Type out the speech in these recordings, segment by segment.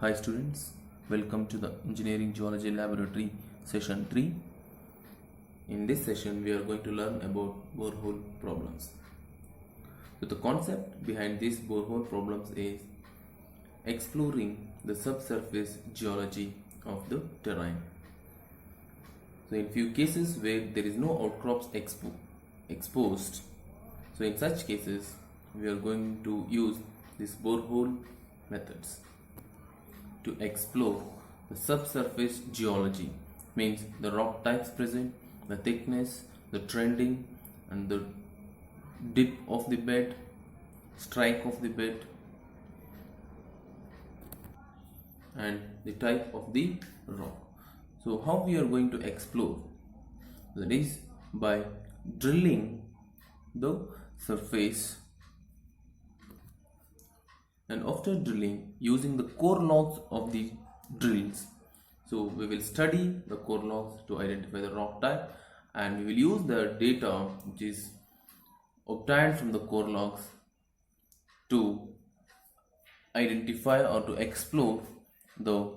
Hi students, welcome to the Engineering Geology Laboratory session 3. In this session we are going to learn about borehole problems. So the concept behind these borehole problems is exploring the subsurface geology of the terrain. So in few cases where there is no outcrops exposed, so in such cases we are going to use these borehole methods to explore the subsurface geology, means the rock types present, the thickness, the trending and the dip of the bed, strike of the bed and the type of the rock. So how we are going to explore? That is by drilling the surface, and after drilling using the core logs of the drills. So we will study the core logs to identify the rock type, and we will use the data which is obtained from the core logs to identify or to explore the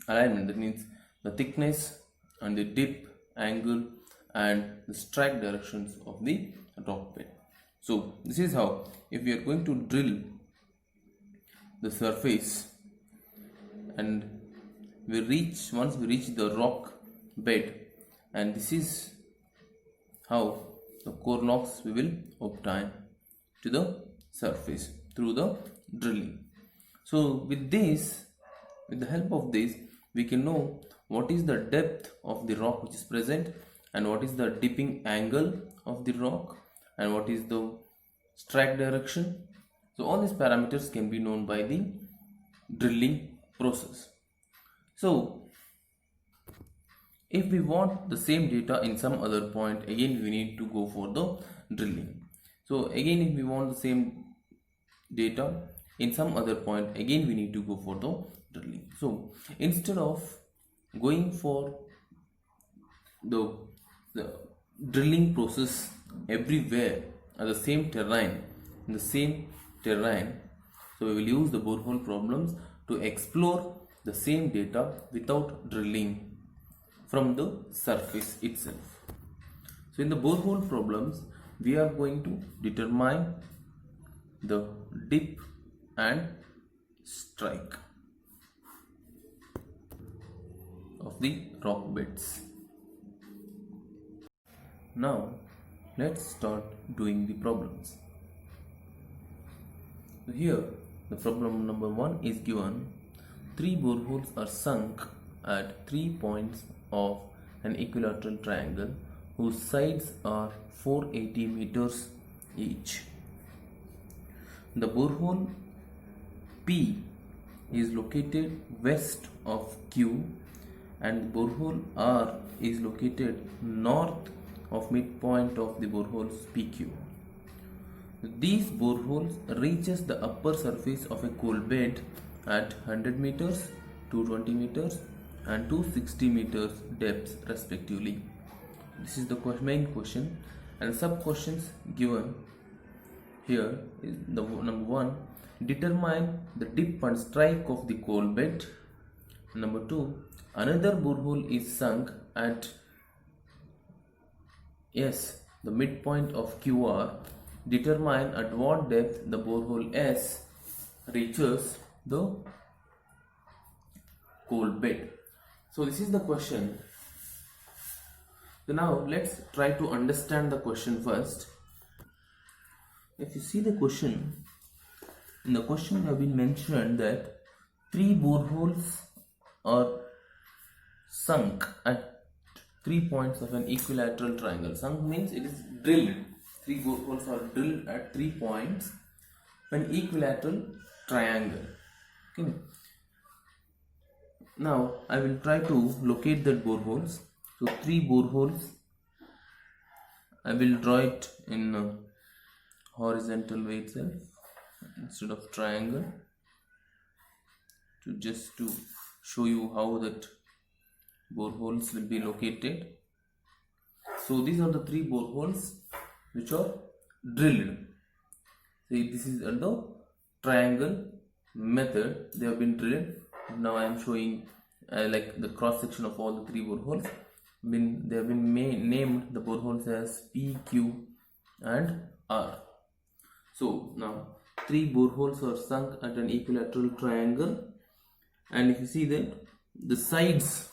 alignment, that means the thickness and the dip angle and the strike directions of the rock bed. So this is how, if we are going to drill the surface and once we reach the rock bed, and this is how the core logs we will obtain to the surface through the drilling. So with the help of this, we can know what is the depth of the rock which is present, and what is the dipping angle of the rock, and what is the strike direction. So all these parameters can be known by the drilling process. So if we want the same data in some other point, again we need to go for the drilling. So again, if we want the same data in some other point, again we need to go for the drilling. So instead of going for the drilling process everywhere at the same terrain, in the same terrain, so we will use the borehole problems to explore the same data without drilling from the surface itself. So in the borehole problems, we are going to determine the dip and strike of the rock beds. Now let's start doing the problems. So here the problem number 1 is given. 3 boreholes are sunk at 3 points of an equilateral triangle whose sides are 480 meters each. The borehole P is located west of Q, and borehole R is located north of midpoint of the boreholes PQ. These boreholes reaches the upper surface of a coal bed at 100 meters, 220 meters and 260 meters depths respectively. This is the main question, and sub questions given here is the number 1, determine the dip and strike of the coal bed. Number 2, another borehole is sunk at S, the midpoint of QR. Determine at what depth the borehole S reaches the coal bed. So this is the question. So now let's try to understand the question first. If you see the question, in the question have been mentioned that 3 boreholes are sunk at 3 points of an equilateral triangle. Sunk means it is drilled. 3 boreholes are drilled at 3 points of an equilateral triangle. Okay. Now I will try to locate that boreholes. So 3 boreholes, I will draw it in a horizontal way itself instead of triangle, to show you how that boreholes will be located. So these are the 3 boreholes which are drilled. See, this is at the triangle method they have been drilled. Now I am showing like the cross section of all the three boreholes. They have been named the boreholes as P, Q and R. So now three boreholes are sunk at an equilateral triangle, and if you see that the sides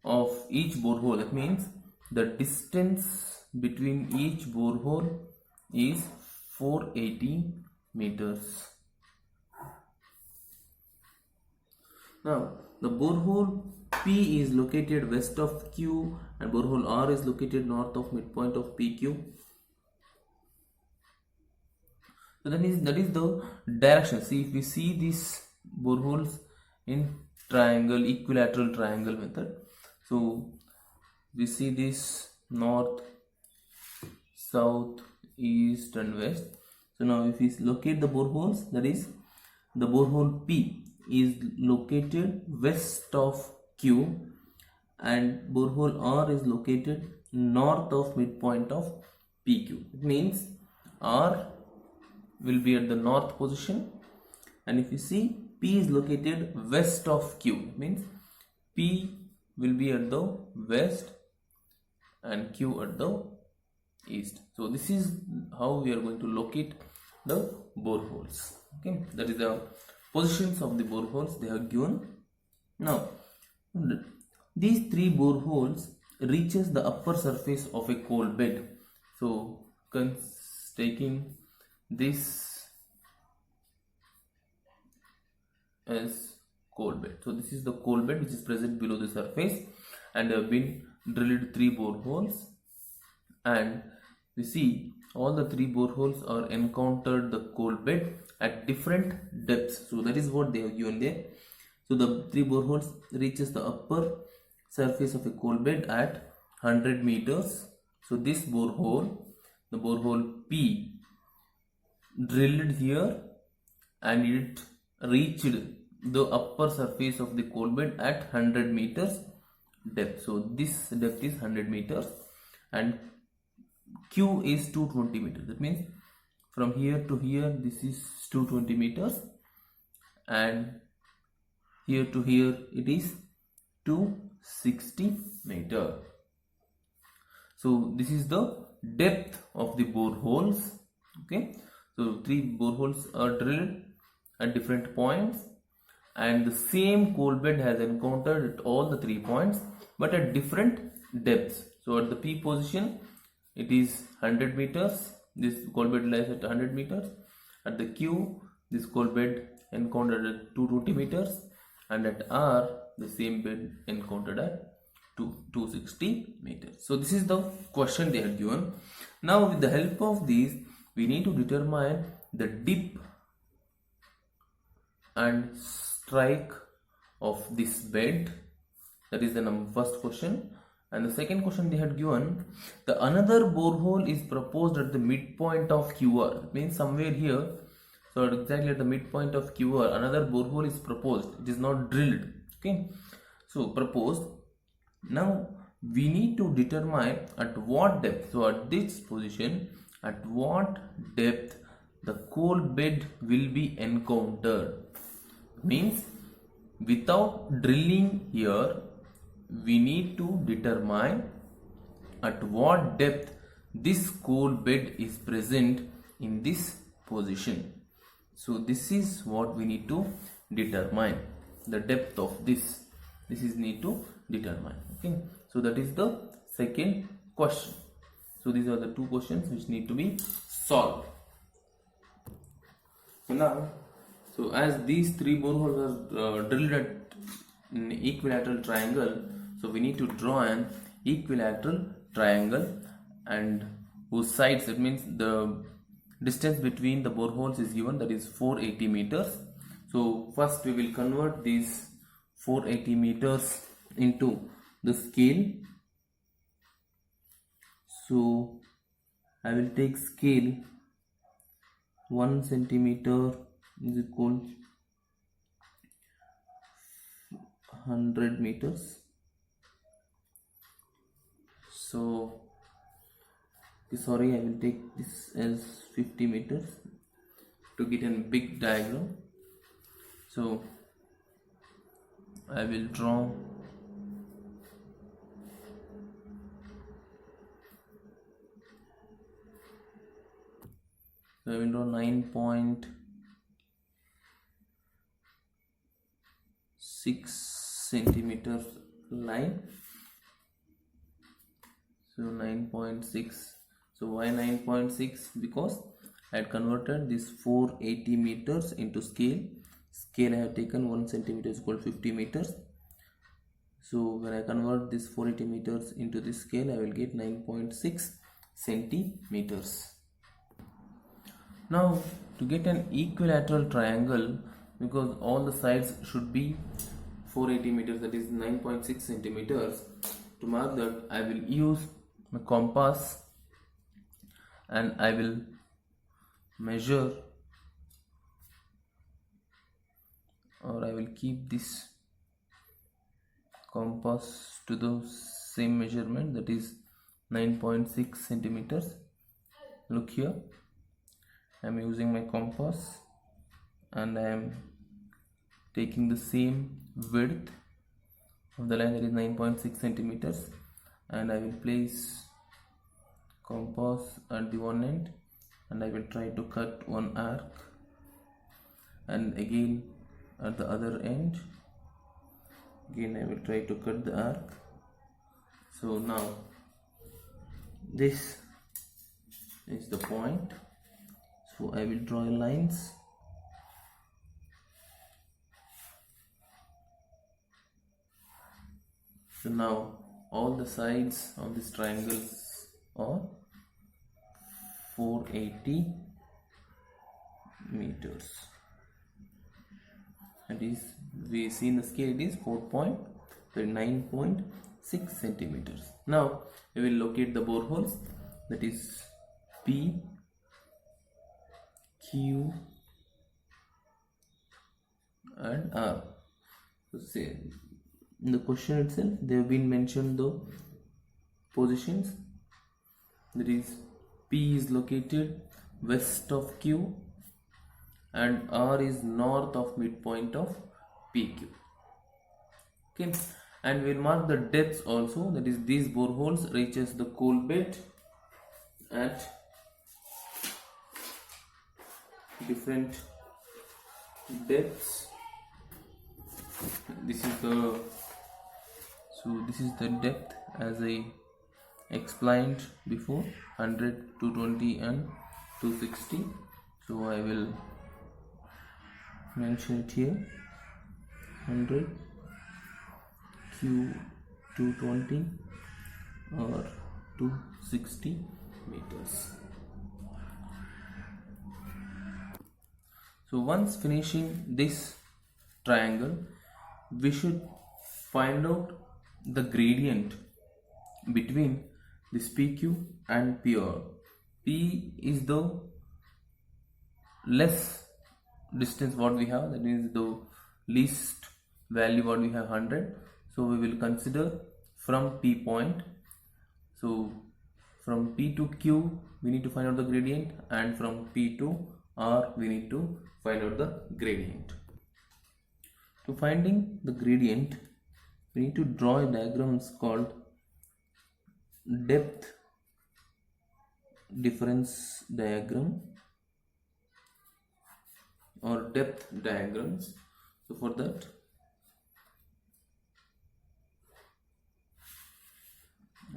of each borehole, that means the distance between each borehole is 480 meters. Now the borehole P is located west of Q and borehole R is located north of midpoint of PQ. So that is the direction. See, if we see these boreholes in triangle, equilateral triangle method, so we see this north, south, east and west. So now if we locate the boreholes, that is the borehole P is located west of Q and borehole R is located north of midpoint of PQ. It means R will be at the north position, and if you see P is located west of Q, it means P will be at the west and Q at the east. So this is how we are going to locate the boreholes. Okay, that is the positions of the boreholes they are given. Now these three boreholes reaches the upper surface of a coal bed. So taking this as coal bed. So this is the coal bed which is present below the surface, and have been drilled three boreholes, and you see all the three boreholes are encountered the coal bed at different depths. So that is what they have given there. So the three boreholes reaches the upper surface of a coal bed at 100 meters. So this borehole, the borehole P, drilled here and it reached the upper surface of the coal bed at 100 meters depth. So this depth is 100 meters and Q is 220 meters. That means from here to here this is 220 meters, and here to here it is 260 meter. So this is the depth of the boreholes. Okay, so three boreholes are drilled at different points, and the same coal bed has encountered at all the 3 points but at different depths. So at the P position it is 100 meters, this coal bed lies at 100 meters. At the Q, this coal bed encountered at 220 meters, and at R the same bed encountered at 260 meters. So this is the question they had given. Now with the help of these we need to determine the dip and strike of this bed. That is the first question. And the second question they had given, the another borehole is proposed at the midpoint of QR. It means somewhere here. So exactly at the midpoint of QR, another borehole is proposed. It is not drilled. Okay. So proposed. Now we need to determine at what depth. So at this position, at what depth the coal bed will be encountered. Means without drilling here, we need to determine at what depth this coal bed is present in this position. So this is what we need to determine, the depth of this is need to determine. Okay, so that is the second question. So these are the two questions which need to be solved. So now, so as these three boreholes are drilled at an equilateral triangle, so we need to draw an equilateral triangle and whose sides, it means the distance between the boreholes is given, that is 480 meters. So first we will convert these 480 meters into the scale. So I will take scale 1 centimeter is equal 100 meters. So sorry, I will take this as 50 meters. to get a big diagram. So I will draw So I will draw 9.6 centimeters line. So 9.6. So why 9.6? Because I had converted this 480 meters into scale. Scale I have taken 1 centimeter is equal to 50 meters. So when I convert this 480 meters into this scale, I will get 9.6 centimeters. Now to get an equilateral triangle, because all the sides should be 480 meters, that is 9.6 centimeters, to mark that I will use a compass and I will measure, or I will keep this compass to the same measurement, that is 9.6 centimeters. Look here, I am using my compass and I am taking the same width of the line, that is 9.6 centimeters, and I will place compass at the one end and I will try to cut one arc, and again at the other end again I will try to cut the arc. So now this is the point, so I will draw lines. So now all the sides of this triangle are 480 meters. That is, we see in the scale it is 9.6 centimeters. Now we will locate the boreholes, that is P, Q and R. So say in the question itself they have been mentioned the positions, that is P is located west of Q and R is north of midpoint of PQ. Okay, and we will mark the depths also, that is these boreholes reaches the coal bed at different depths. This is the depth as I explained before, 100, 220 and 260. So I will mention it here, 100, Q 220 or 260 meters. So once finishing this triangle, we should find out the gradient between this PQ and PR. P is the less distance what we have, that is the least value what we have, 100. So we will consider from P point. So from P to Q we need to find out the gradient, and from P to R we need to find out the gradient. To finding the gradient, we need to draw a diagram called depth difference diagram or depth diagrams. So for that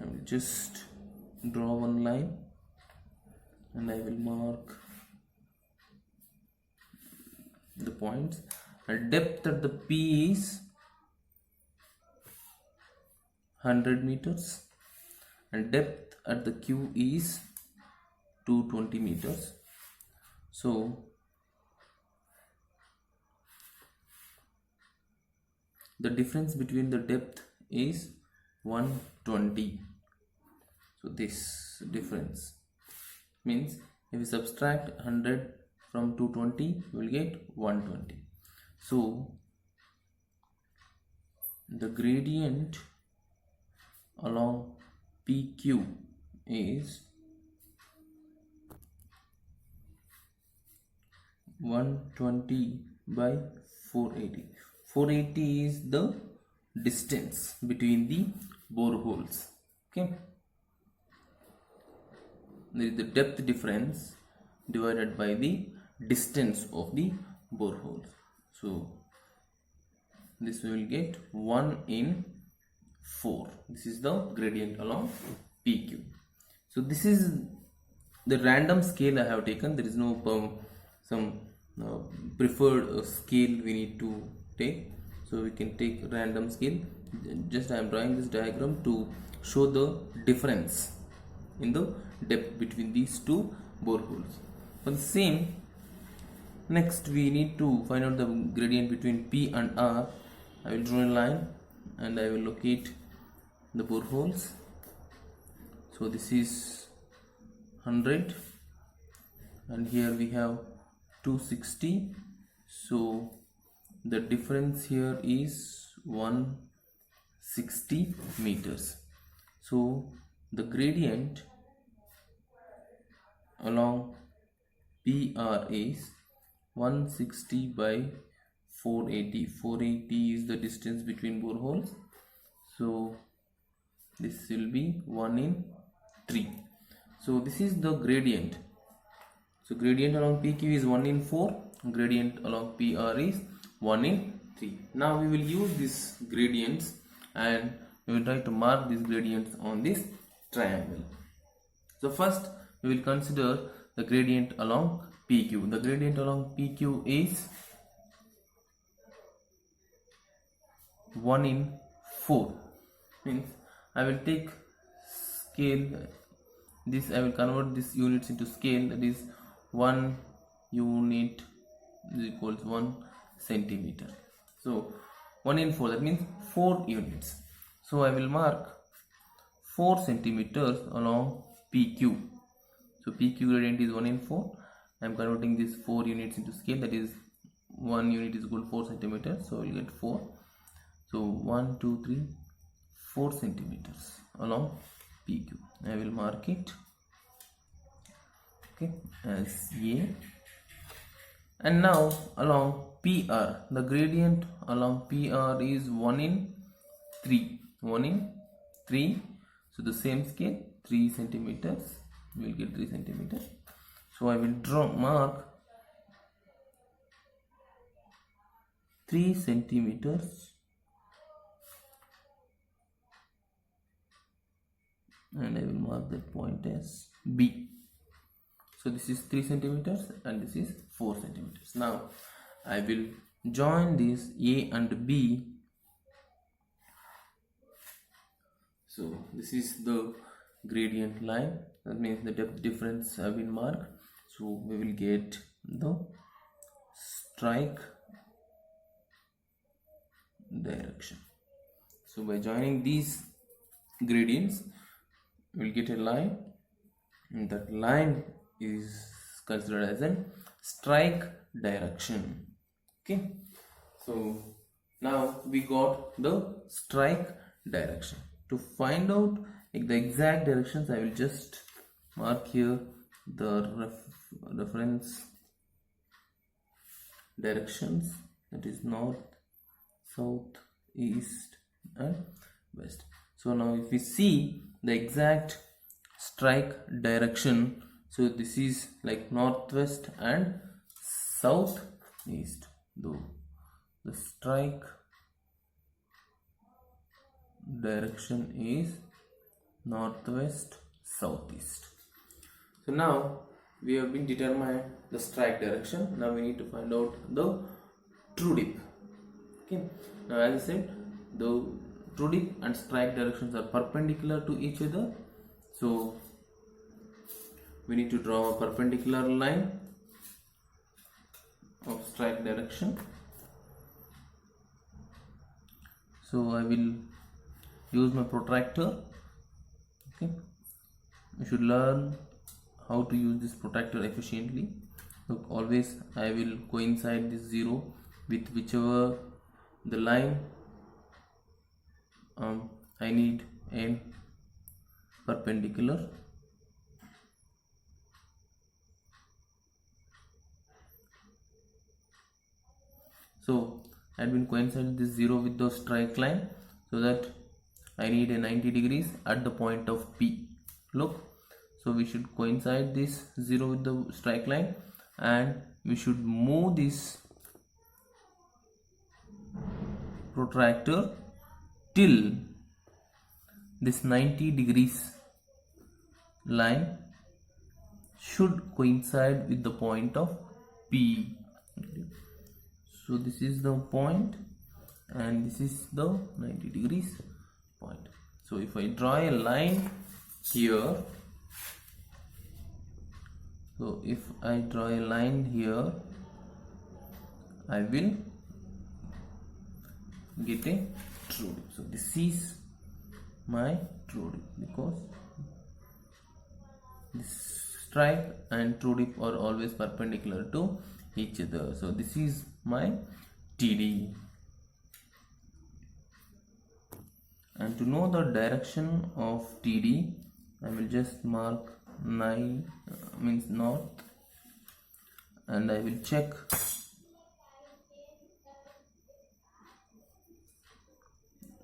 I will just draw one line and I will mark the points. And depth at the P is 100 meters and depth at the Q is 220 meters. So the difference between the depth is 120. So this difference means if we subtract 100 from 220 we will get 120. So the gradient along PQ is 120 by 480. 480 is the distance between the boreholes. Okay, there is the depth difference divided by the distance of the boreholes. So this we will get 1 in 4. This is the gradient along PQ. So this is the random scale I have taken. There is no some preferred scale we need to take. So we can take random scale. Just I am drawing this diagram to show the difference in the depth between these two boreholes. For the same, next we need to find out the gradient between P and R. I will draw a line and I will locate the boreholes. So this is 100 and here we have 260. So the difference here is 160 meters. So the gradient along PR is 160 by 480. 480 is the distance between boreholes. So this will be 1 in 3. So this is the gradient. So gradient along PQ is 1 in 4. Gradient along PR is 1 in 3. Now we will use these gradients and we will try to mark these gradients on this triangle. So first we will consider the gradient along PQ. The gradient along PQ is 1 in 4. Means I will take scale. This I will convert this units into scale. That is 1 unit is equals 1 centimeter. So 1 in 4, that means 4 units. So I will mark 4 centimeters along PQ. So PQ gradient is 1 in 4. I am converting these 4 units into scale. That is 1 unit is equal to 4 centimeters. So we will get 4. So 1, 2, 3, 4 centimeters along PQ. I will mark it, okay, as A. And now along PR, the gradient along PR is 1 in 3. 1 in 3. So the same scale, 3 centimeters. We will get 3 centimeters. So I will mark 3 centimeters. And I will mark that point as B. So this is 3 centimeters and this is 4 centimeters. Now I will join this A and B. So this is the gradient line. That means the depth difference have been marked. So we will get the strike direction. So by joining these gradients, we will get a line, and that line is considered as a strike direction. Okay, so now we got the strike direction. To find out the exact directions, I will just mark here the reference directions, that is north, south, east and west. So now if we see the exact strike direction, so this is like northwest and southeast, though the strike direction is northwest southeast. So now we have been determined the strike direction. Now we need to find out the true dip. Okay, now as I said, the true dip and strike directions are perpendicular to each other. So we need to draw a perpendicular line of strike direction. So I will use my protractor. Okay, you should learn how to use this protractor efficiently. Look, always I will coincide this 0 with whichever the line I need a perpendicular. So I will coincide this 0 with the strike line, so that I need a 90 degrees at the point of P. Look, so we should coincide this 0 with the strike line, and we should move this protractor till this 90 degrees line should coincide with the point of P. Okay. So this is the point and this is the 90 degrees point. So if I draw a line here, so if I draw a line here, I will get a true dip. So this is my true dip, because this strike and true dip are always perpendicular to each other. So this is my TD. And to know the direction of TD, I will just mark 9 means north, and I will check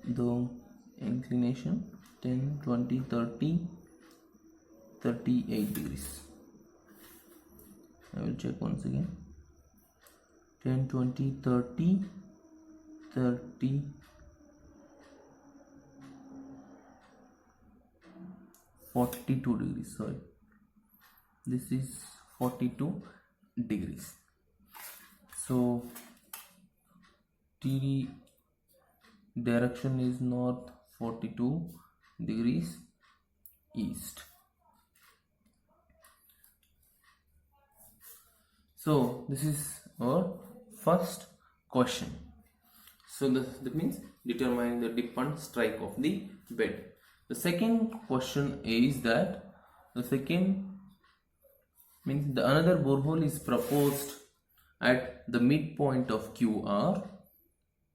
the inclination 10, 20, 30, 38 degrees. I will check once again. 10, 20, 30, 30, 42 degrees. Sorry, this is 42 degrees. So TD direction is north, 42 degrees east. So this is our first question. So that means determining the dip and strike of the bed. The second question is that the second means the another borehole is proposed at the midpoint of QR.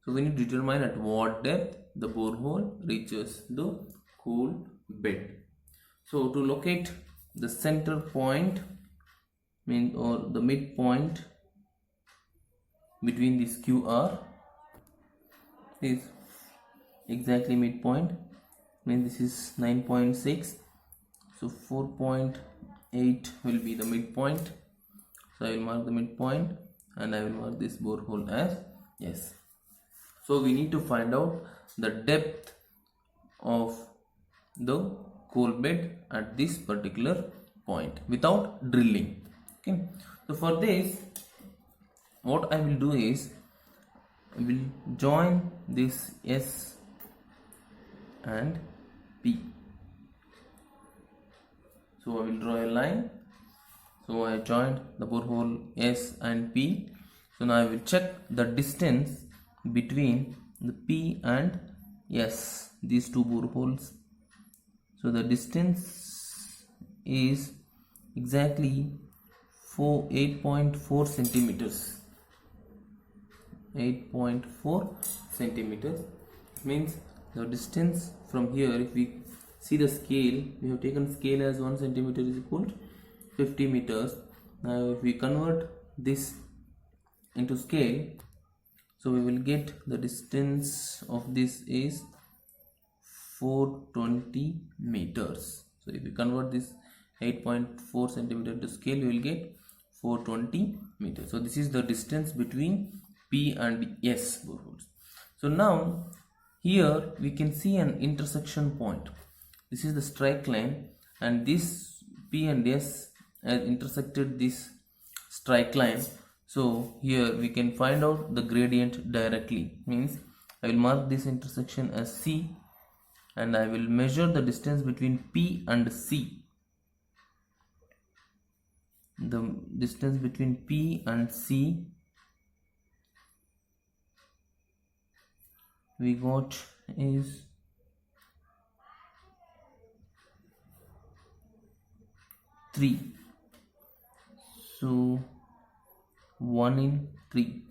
So we need to determine at what depth the borehole reaches the cool bed. So to locate the center point means or the midpoint between this QR is exactly midpoint, means this is 9.6, so 4.8 will be the midpoint. So I will mark the midpoint and I will mark this borehole as yes. So we need to find out the depth of the coal bed at this particular point without drilling. Okay, so for this what I will do is I will join this S and P. So I will draw a line. So I joined the borehole S and P. So now I will check the distance between the P and S, these two boreholes. So the distance is exactly 8.4 centimeters. 8.4 centimeters means the distance from here, if we see the scale, we have taken scale as 1 centimeter is equal to 50 meters. Now if we convert this into scale, so we will get the distance of this is 420 meters. So if we convert this 8.4 centimeter to scale, we will get 420 meters. So this is the distance between P and S boreholes. So now here we can see an intersection point. This is the strike line, and this P and S has intersected this strike line. So here we can find out the gradient directly, means I will mark this intersection as C and I will measure the distance between P and C. The distance between P and C we got is 3. So 1 in 3.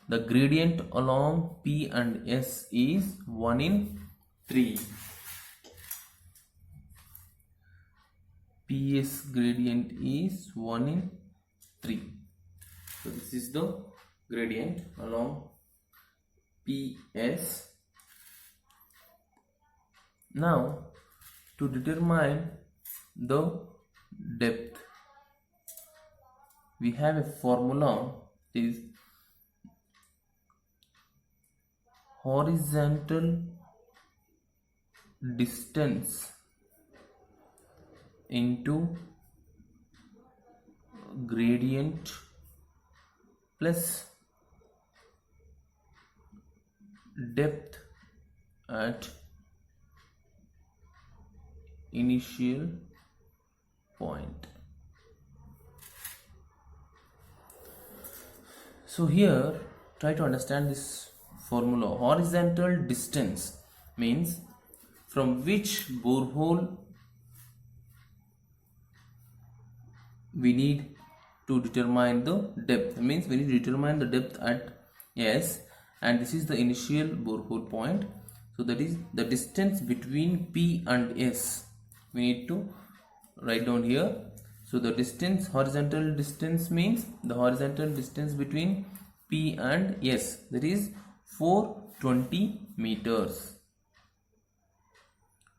The gradient along P and S is 1 in 3. PS gradient is 1 in 3. So this is the gradient along PS. Now to determine the depth, we have a formula, is horizontal distance into gradient plus depth at initial point. So here try to understand this formula. Horizontal distance means from which borehole we need to determine the depth. Means we need to determine the depth at S, and this is the initial borehole point. So that is the distance between P and S. We need to write down here. So the distance, horizontal distance, means the horizontal distance between P and S, that is 420 meters.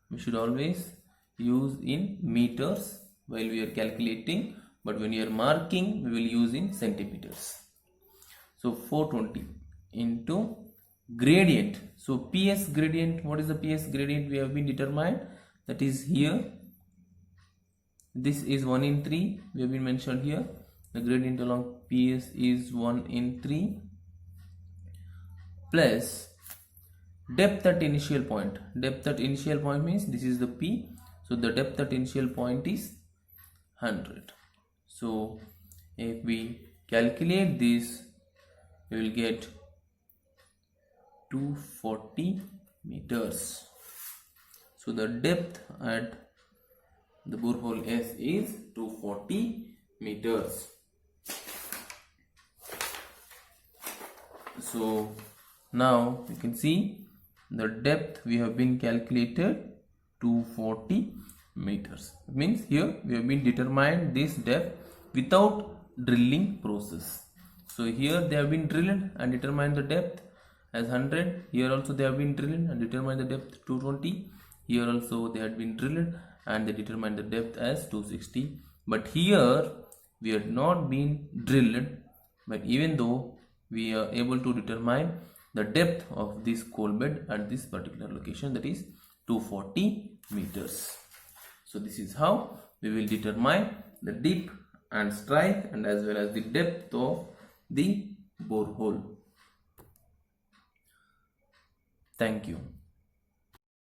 We should always use in meters while we are calculating, but when you are marking, we will use in centimeters. So 420 into gradient. So PS gradient, what is the PS gradient we have been determined? That is here. This is 1 in 3. We have been mentioned here. The gradient along PS is 1 in 3 plus depth at initial point. Depth at initial point means this is the P. So the depth at initial point is 100. So if we calculate this, we will get 240 meters. So the depth at the borehole S is 240 meters. So now you can see the depth we have been calculated 240 meters. It means here we have been determined this depth without drilling process. So here they have been drilled and determined the depth as 100. Here also they have been drilled and determined the depth 220. Here also they had been drilled and they determined the depth as 260. But here we had not been drilled, but even though we are able to determine the depth of this coal bed at this particular location, that is 240 meters. So this is how we will determine the dip and strike and as well as the depth of the borehole. Thank you.